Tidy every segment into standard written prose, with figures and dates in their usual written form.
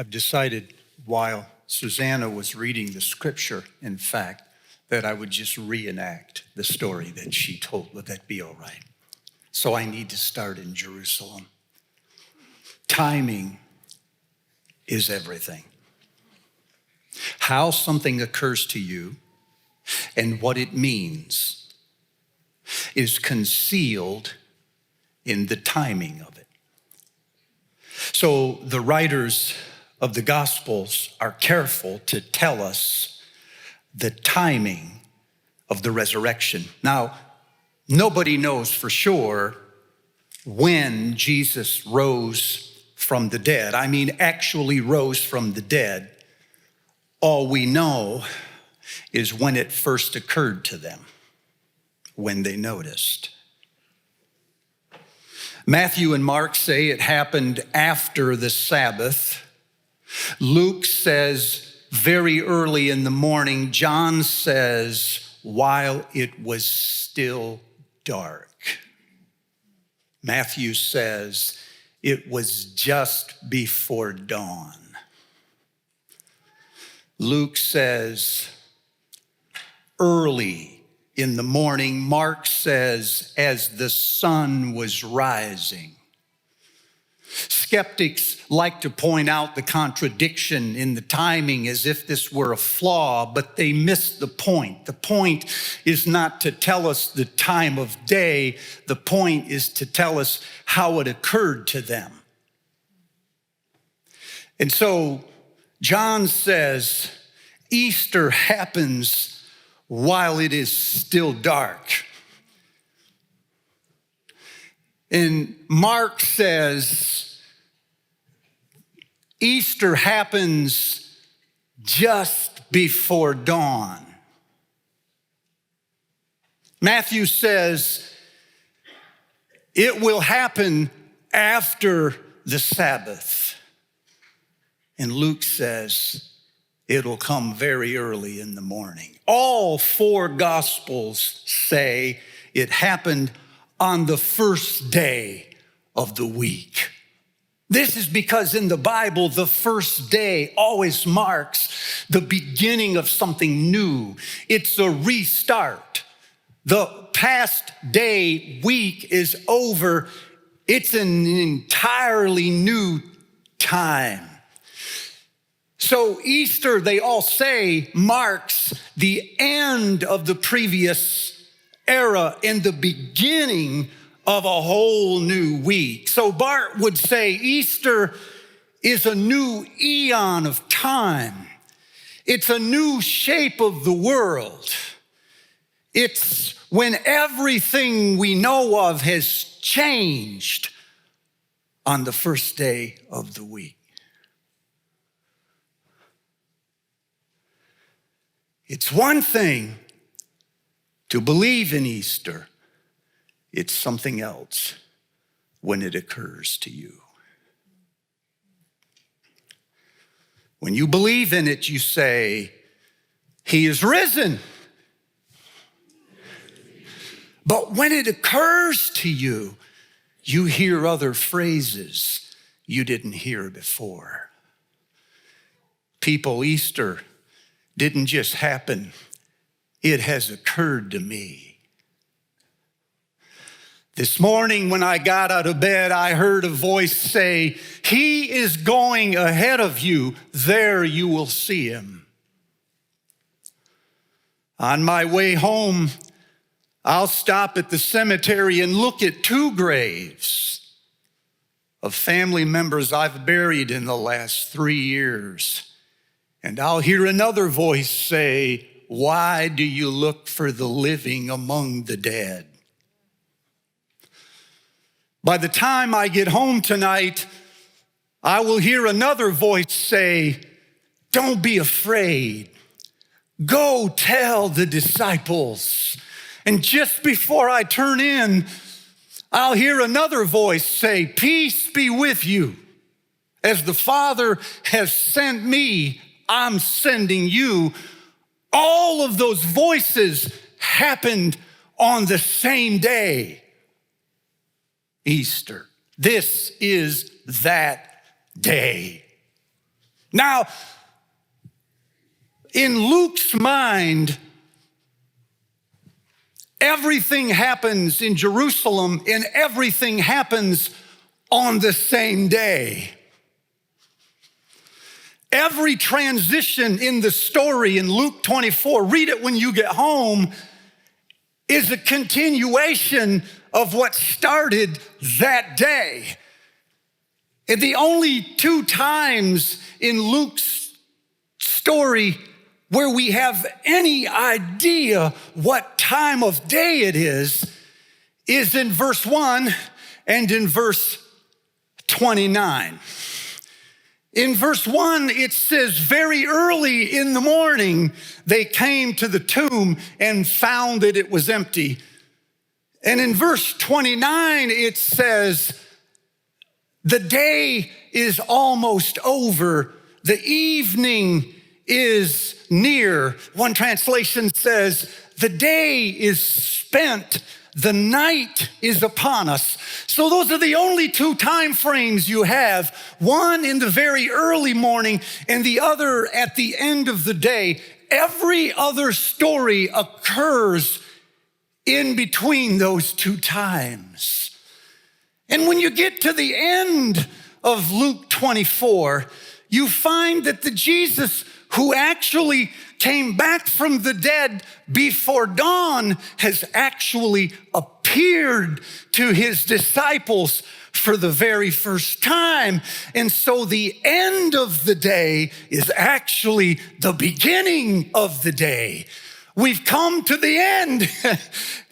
I've decided while Susanna was reading the scripture, in fact, that I would just reenact the story that she told. Would that be all right? So I need to start in Jerusalem. Timing is everything. How something occurs to you and what it means is concealed in the timing of it. So the writers of the Gospels are careful to tell us the timing of the resurrection. Now, nobody knows for sure when Jesus rose from the dead. I mean, actually rose from the dead. All we know is when it first occurred to them, when they noticed. Matthew and Mark say it happened after the Sabbath. Luke says very early in the morning. John says while it was still dark. Matthew says it was just before dawn. Luke says early in the morning. Mark says as the sun was rising. Skeptics like to point out the contradiction in the timing as if this were a flaw, but they miss the point. The point is not to tell us the time of day. The point is to tell us how it occurred to them. And so John says Easter happens while it is still dark. And Mark says Easter happens just before dawn. Matthew says it will happen after the Sabbath. And Luke says it'll come very early in the morning. All four Gospels say it happened on the first day of the week. This is because in the Bible, the first day always marks the beginning of something new. It's a restart. The past day, week is over. It's an entirely new time. So Easter, they all say, marks the end of the previous era and the beginning of a whole new week. So Bart would say Easter is a new eon of time. It's a new shape of the world. It's when everything we know of has changed on the first day of the week. It's one thing to believe in Easter. It's something else when it occurs to you. When you believe in it, you say, He is risen. But when it occurs to you, you hear other phrases you didn't hear before. People, Easter didn't just happen. It has occurred to me. This morning when I got out of bed, I heard a voice say, He is going ahead of you. There you will see Him. On my way home, I'll stop at the cemetery and look at two graves of family members I've buried in the last 3 years. And I'll hear another voice say, Why do you look for the living among the dead? By the time I get home tonight, I will hear another voice say, Don't be afraid. Go tell the disciples. And just before I turn in, I'll hear another voice say, Peace be with you. As the Father has sent me, I'm sending you. All of those voices happened on the same day. Easter. This is that day. Now, in Luke's mind, everything happens in Jerusalem and everything happens on the same day. Every transition in the story in Luke 24, read it when you get home, is a continuation of what started that day. And the only two times in Luke's story where we have any idea what time of day it is in verse 1 and in verse 29. In verse 1, it says, very early in the morning, they came to the tomb and found that it was empty. And in verse 29, it says, the day is almost over. The evening is near. One translation says, the day is spent. The night is upon us. So those are the only two time frames you have, one in the very early morning and the other at the end of the day. Every other story occurs in between those two times. And when you get to the end of Luke 24, you find that the Jesus who actually came back from the dead before dawn has actually appeared to his disciples for the very first time. And so the end of the day is actually the beginning of the day. We've come to the end,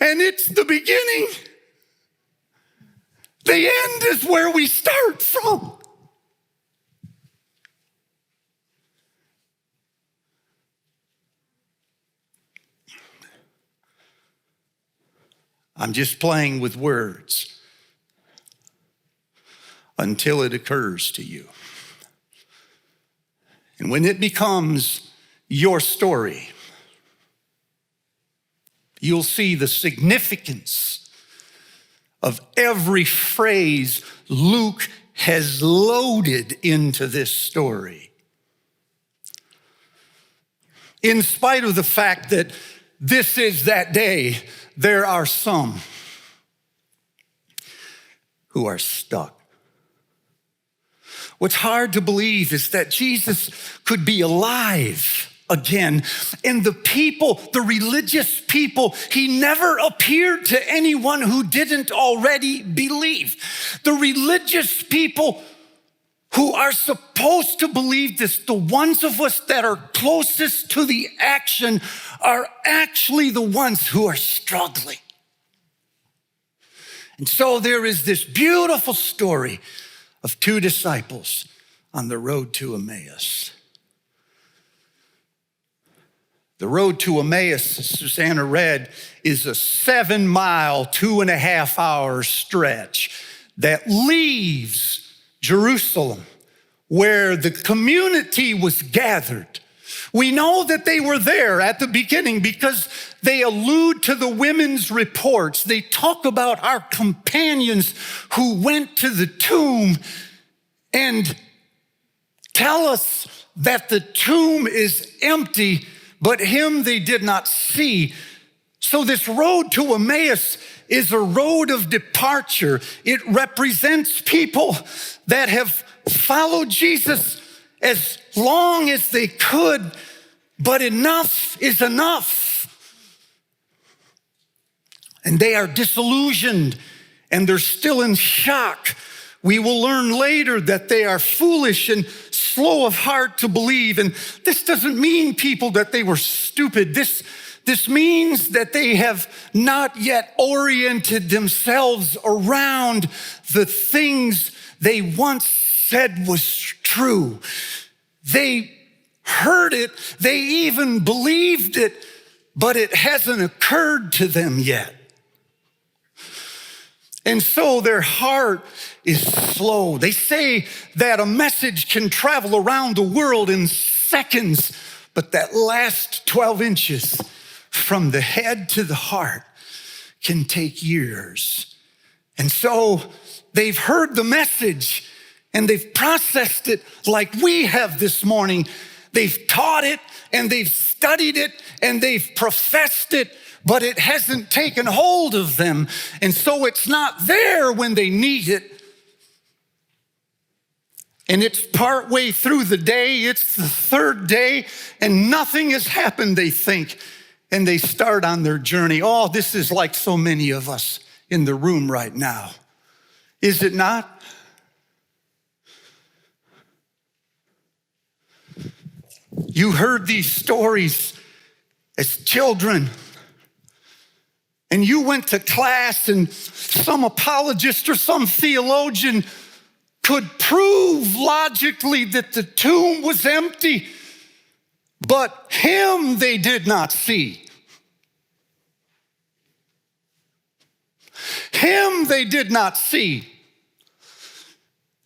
and it's the beginning. The end is where we start from. I'm just playing with words until it occurs to you. And when it becomes your story, you'll see the significance of every phrase Luke has loaded into this story. In spite of the fact that this is that day, there are some who are stuck. What's hard to believe is that Jesus could be alive again. And the people, the religious people, he never appeared to anyone who didn't already believe. The religious people who are supposed to believe this, the ones of us that are closest to the action, are actually the ones who are struggling. And so there is this beautiful story of two disciples on the road to Emmaus. The road to Emmaus, as Susanna read, is a 7-mile, 2.5-hour stretch that leaves Jerusalem, where the community was gathered. We know that they were there at the beginning because they allude to the women's reports. They talk about our companions who went to the tomb and tell us that the tomb is empty, but him they did not see. So this road to Emmaus is a road of departure. It represents people that have followed Jesus as long as they could, but enough is enough. And they are disillusioned and they're still in shock. We will learn later that they are foolish and slow of heart to believe. And this doesn't mean people that they were stupid. This means that they have not yet oriented themselves around the things they once said was true. They heard it, they even believed it, but it hasn't occurred to them yet. And so their heart is slow. They say that a message can travel around the world in seconds, but that last 12 inches from the head to the heart can take years. And so they've heard the message and they've processed it like we have this morning. They've taught it and they've studied it and they've professed it, but it hasn't taken hold of them. And so it's not there when they need it. And it's partway through the day, it's the third day, and nothing has happened, they think. And they start on their journey. Oh, this is like so many of us in the room right now. Is it not? You heard these stories as children, and you went to class, and some apologist or some theologian could prove logically that the tomb was empty, but him they did not see. Him they did not see.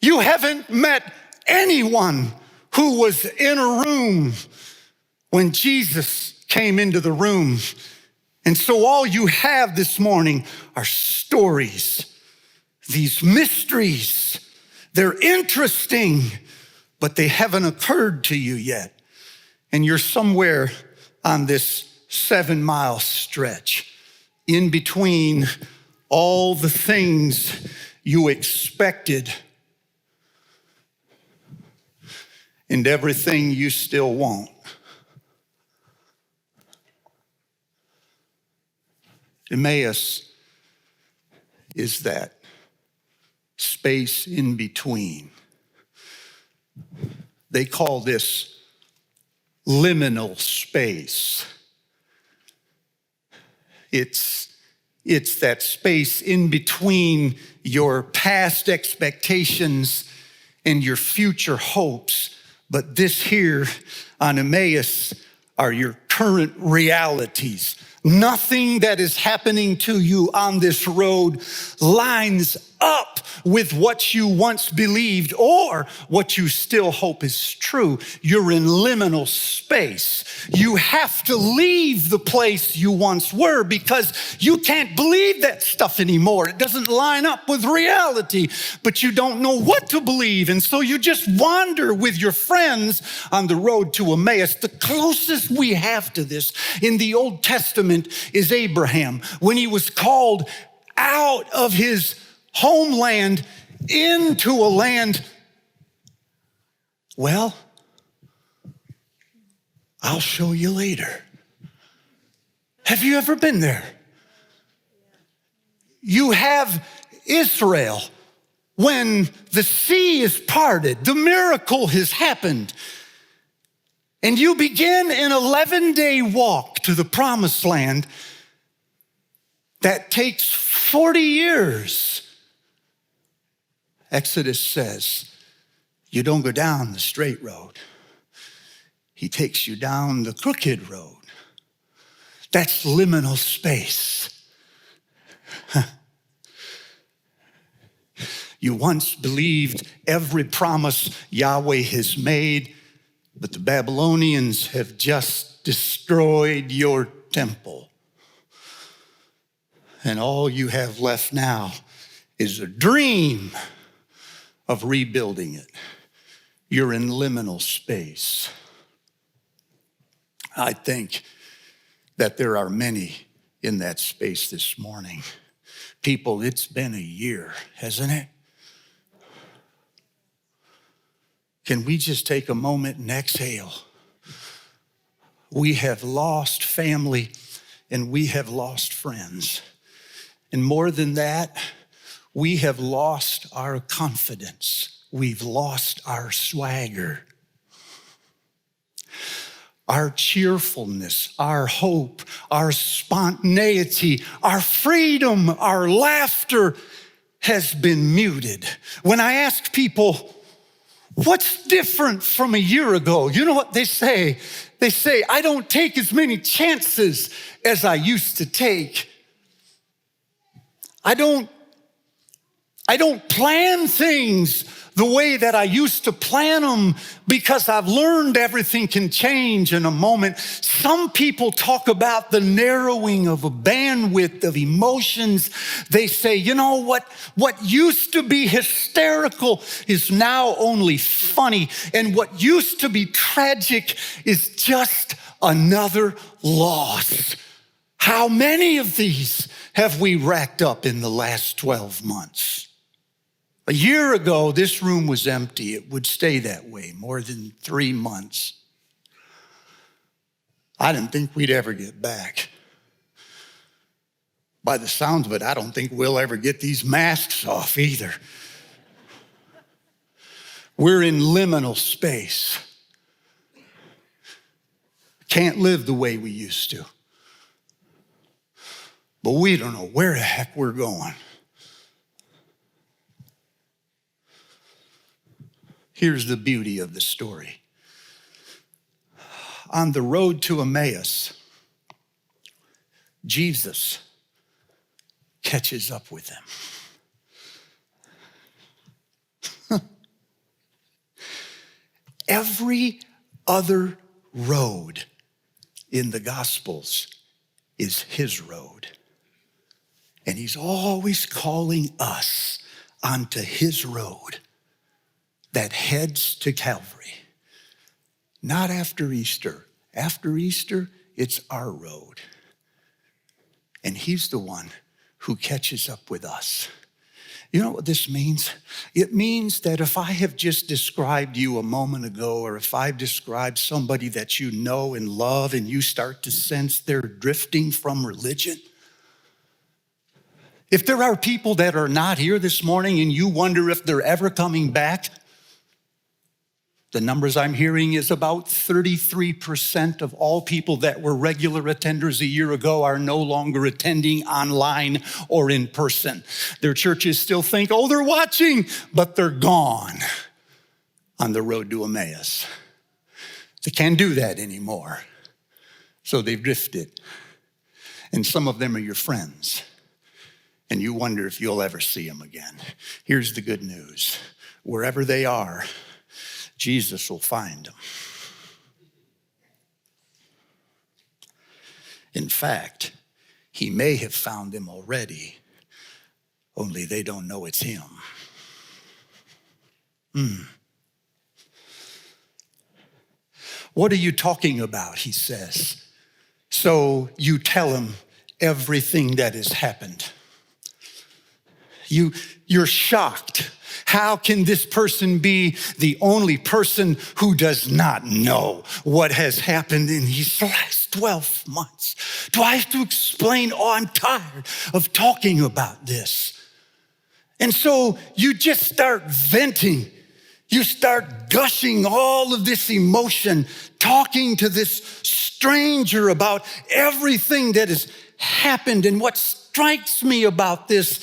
You haven't met anyone who was in a room when Jesus came into the room. And so all you have this morning are stories, these mysteries. They're interesting, but they haven't occurred to you yet. And you're somewhere on this 7-mile stretch in between all the things you expected and everything you still want. Emmaus is that space in between. They call this liminal space. It's that space in between your past expectations and your future hopes. But this here on Emmaus are your current realities. Nothing that is happening to you on this road lines up with what you once believed or what you still hope is true. You're in liminal space. You have to leave the place you once were because you can't believe that stuff anymore. It doesn't line up with reality, but you don't know what to believe. And so you just wander with your friends on the road to Emmaus. The closest we have to this in the Old Testament is Abraham. When he was called out of his homeland into a land, well, I'll show you later. Have you ever been there? You have Israel. When the sea is parted, the miracle has happened. And you begin an 11-day walk to the promised land that takes 40 years. Exodus says, you don't go down the straight road. He takes you down the crooked road. That's liminal space. You once believed every promise Yahweh has made, but the Babylonians have just destroyed your temple. And all you have left now is a dream of rebuilding it. You're in liminal space. I think that there are many in that space this morning. People, it's been a year, hasn't it? Can we just take a moment and exhale? We have lost family and we have lost friends. And more than that, we have lost our confidence. We've lost our swagger, our cheerfulness, our hope, our spontaneity, our freedom, our laughter has been muted. When I ask people, what's different from a year ago? You know what they say? They say, I don't take as many chances as I used to take. I don't plan things the way that I used to plan them because I've learned everything can change in a moment. Some people talk about the narrowing of a bandwidth of emotions. They say, you know what used to be hysterical is now only funny. And what used to be tragic is just another loss. How many of these have we racked up in the last 12 months? A year ago, this room was empty. It would stay that way more than 3 months. I didn't think we'd ever get back. By the sounds of it, I don't think we'll ever get these masks off either. We're in liminal space. Can't live the way we used to. But we don't know where the heck we're going. Here's the beauty of the story. On the road to Emmaus, Jesus catches up with them. Every other road in the Gospels is his road. And he's always calling us onto his road that heads to Calvary. Not after Easter. After Easter, it's our road. And he's the one who catches up with us. You know what this means? It means that if I have just described you a moment ago, or if I've described somebody that you know and love, and you start to sense they're drifting from religion, if there are people that are not here this morning and you wonder if they're ever coming back, the numbers I'm hearing is about 33% of all people that were regular attenders a year ago are no longer attending online or in person. Their churches still think, oh, they're watching, but they're gone on the road to Emmaus. They can't do that anymore. So they've drifted. And some of them are your friends. And you wonder if you'll ever see them again. Here's the good news. Wherever they are, Jesus will find them. In fact, he may have found them already, only they don't know it's him. What are you talking about, he says. So you tell him everything that has happened. You're shocked. How can this person be the only person who does not know what has happened in these last 12 months? Do I have to explain? Oh, I'm tired of talking about this. And so you just start venting. You start gushing all of this emotion, talking to this stranger about everything that has happened. And what strikes me about this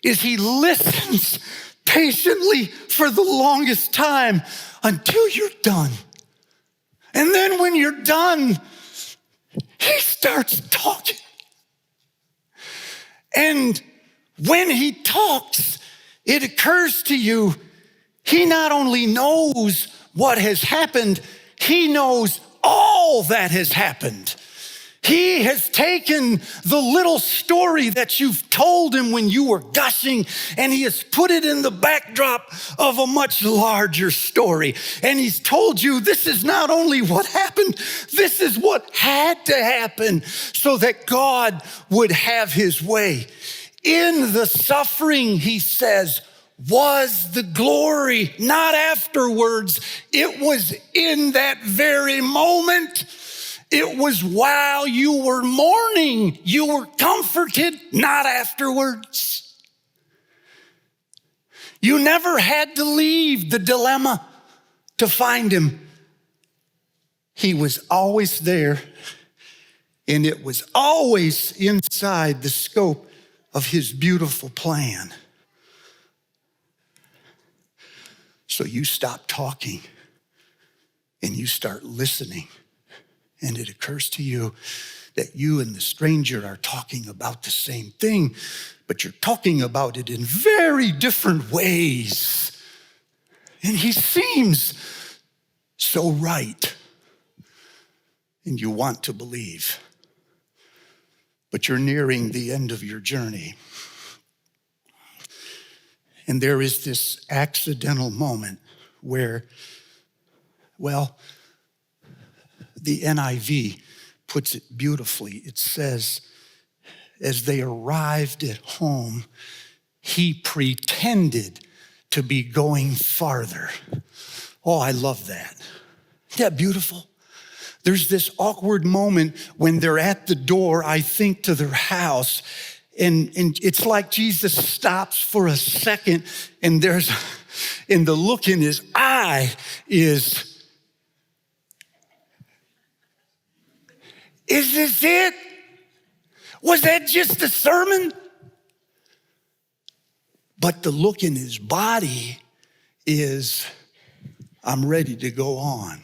is he listens patiently for the longest time until you're done. And then when you're done, he starts talking. And when he talks, it occurs to you, he not only knows what has happened, he knows all that has happened. He has taken the little story that you've told him when you were gushing, and he has put it in the backdrop of a much larger story. And he's told you this is not only what happened, this is what had to happen so that God would have his way. In the suffering, he says, was the glory, not afterwards. It was in that very moment. It was while you were mourning, you were comforted, not afterwards. You never had to leave the dilemma to find him. He was always there, and it was always inside the scope of his beautiful plan. So you stop talking and you start listening. And it occurs to you that you and the stranger are talking about the same thing, but you're talking about it in very different ways. And he seems so right. And you want to believe. But you're nearing the end of your journey. And there is this accidental moment where, well, the NIV puts it beautifully. It says, as they arrived at home, he pretended to be going farther. Oh, I love that. Isn't that beautiful? There's this awkward moment when they're at the door, I think, to their house, and it's like Jesus stops for a second, and the look in his eye is this it? Was that just a sermon? But the look in his body is, I'm ready to go on.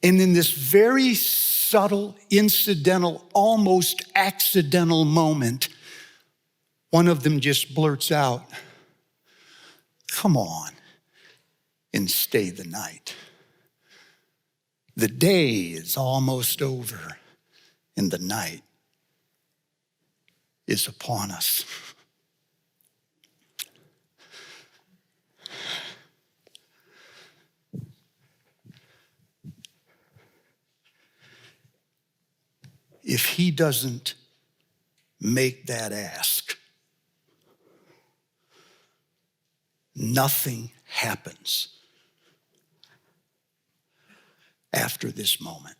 And in this very subtle, incidental, almost accidental moment, one of them just blurts out, come on and stay the night. The day is almost over and the night is upon us. If he doesn't make that ask, nothing happens after this moment.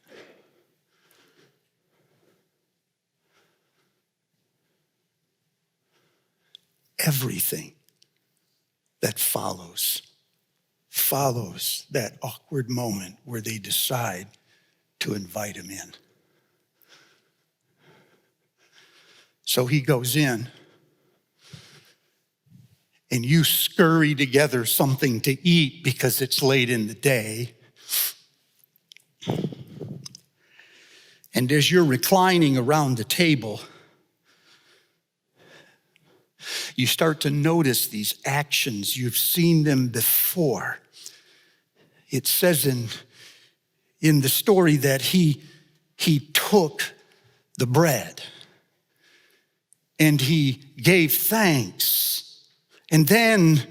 Everything that follows that awkward moment where they decide to invite him in. So he goes in, and you scurry together something to eat because it's late in the day. And as you're reclining around the table, you start to notice these actions. You've seen them before. It says in the story that he took the bread and he gave thanks, and then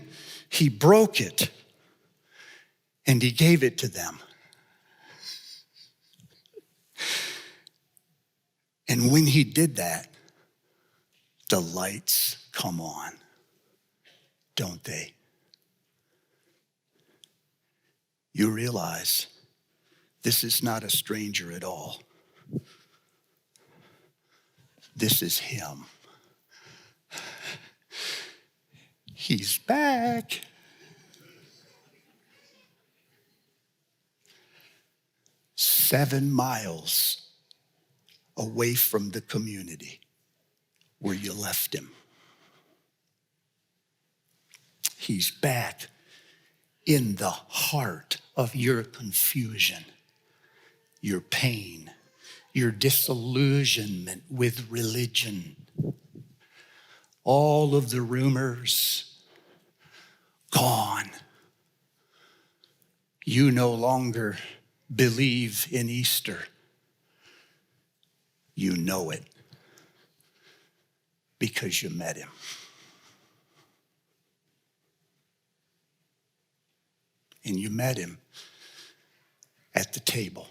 he broke it and he gave it to them. And when he did that, the lights come on, don't they? You realize this is not a stranger at all. This is him. He's back. Seven miles away from the community where you left him. He's back in the heart of your confusion, your pain, your disillusionment with religion. All of the rumors, gone. You no longer believe in Easter. You know it because you met him. And you met him at the table.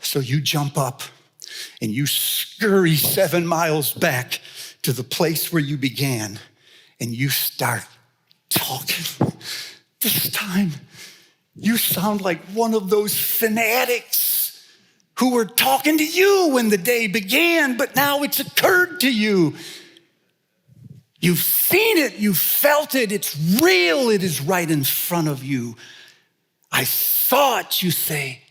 So you jump up and you scurry 7 miles back to the place where you began, and you start talking. This time, you sound like one of those fanatics who were talking to you when the day began, but now it's occurred to you. You've seen it, you've felt it, it's real, it is right in front of you. I saw it, you say,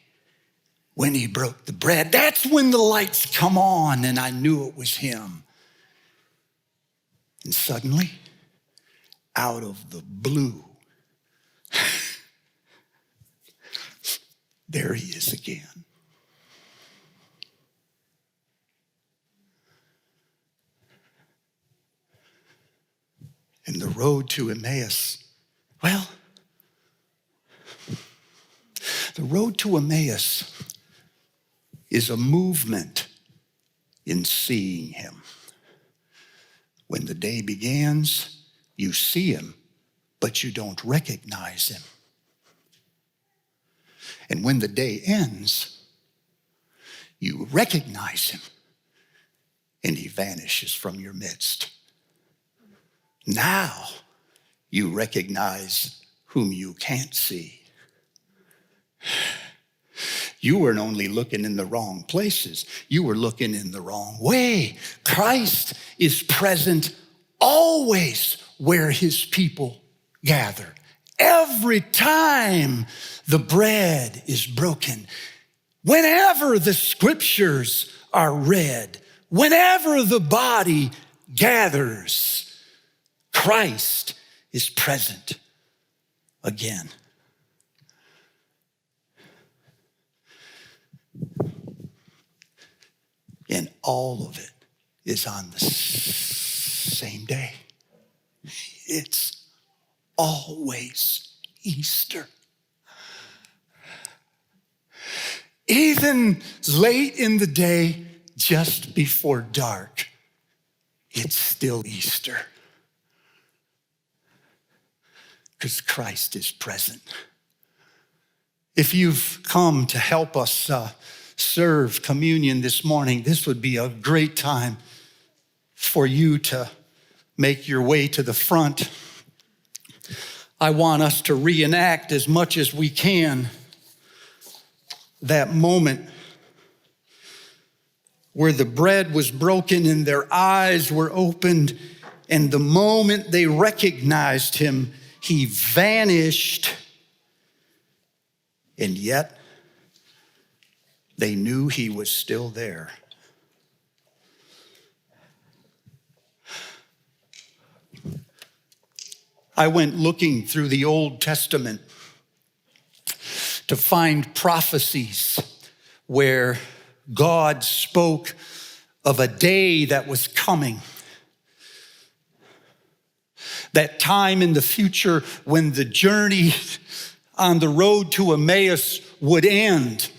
when he broke the bread. That's when the lights come on, and I knew it was him. And suddenly, out of the blue, there he is again. And the road to Emmaus, well, the road to Emmaus is a movement in seeing him. When the day begins, you see him, but you don't recognize him. And when the day ends, you recognize him, and he vanishes from your midst. Now you recognize whom you can't see. You weren't only looking in the wrong places, you were looking in the wrong way. Christ is present always where his people gather. Every time the bread is broken, whenever the scriptures are read, whenever the body gathers, Christ is present again. And all of it is on the same day. It's always Easter. Even late in the day, just before dark, it's still Easter. Because Christ is present. If you've come to help us serve communion this morning, this would be a great time for you to make your way to the front. I want us to reenact as much as we can that moment where the bread was broken and their eyes were opened, and the moment they recognized him, he vanished, and yet they knew he was still there. I went looking through the Old Testament to find prophecies where God spoke of a day that was coming. That time in the future when the journey on the road to Emmaus would end.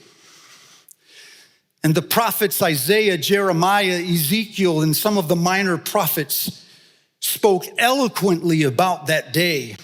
And the prophets Isaiah, Jeremiah, Ezekiel, and some of the minor prophets spoke eloquently about that day.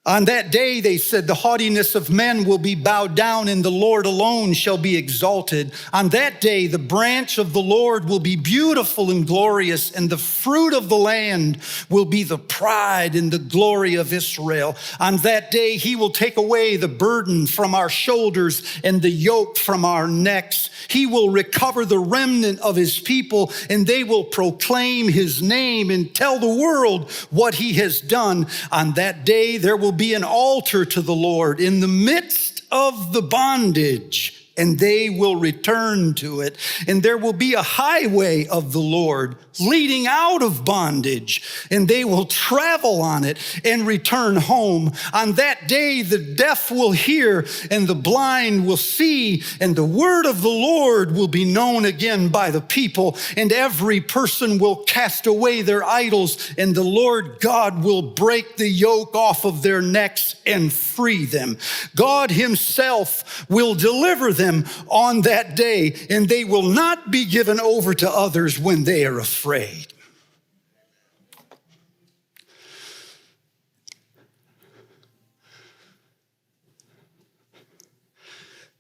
On that day, they said, the haughtiness of men will be bowed down and the Lord alone shall be exalted. On that day, the branch of the Lord will be beautiful and glorious, and the fruit of the land will be the pride and the glory of Israel. On that day, he will take away the burden from our shoulders and the yoke from our necks. He will recover the remnant of his people, and they will proclaim his name and tell the world what he has done. On that day, there will be an altar to the Lord in the midst of the bondage, and they will return to it. And there will be a highway of the Lord leading out of bondage, and they will travel on it and return home. On that day, the deaf will hear and the blind will see, and the word of the Lord will be known again by the people, and every person will cast away their idols, and the Lord God will break the yoke off of their necks and free them. God himself will deliver them on that day, and they will not be given over to others when they are afraid.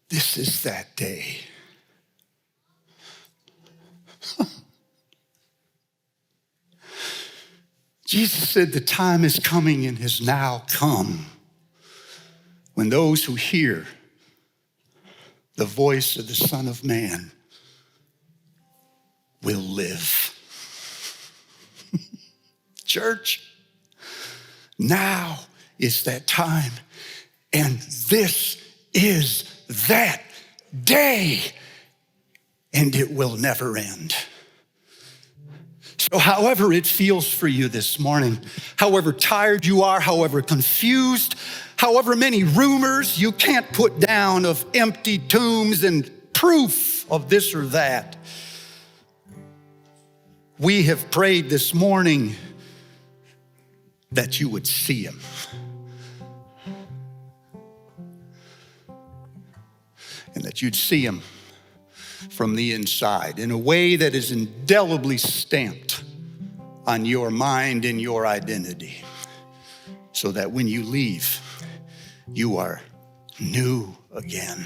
This is that day. Jesus said the time is coming and has now come when those who hear the voice of the Son of Man will live. Church, now is that time, and this is that day, and it will never end. So however it feels for you this morning, however tired you are, however confused, however many rumors you can't put down of empty tombs and proof of this or that, we have prayed this morning that you would see him. And that you'd see him from the inside in a way that is indelibly stamped on your mind and your identity, so that when you leave, you are new again.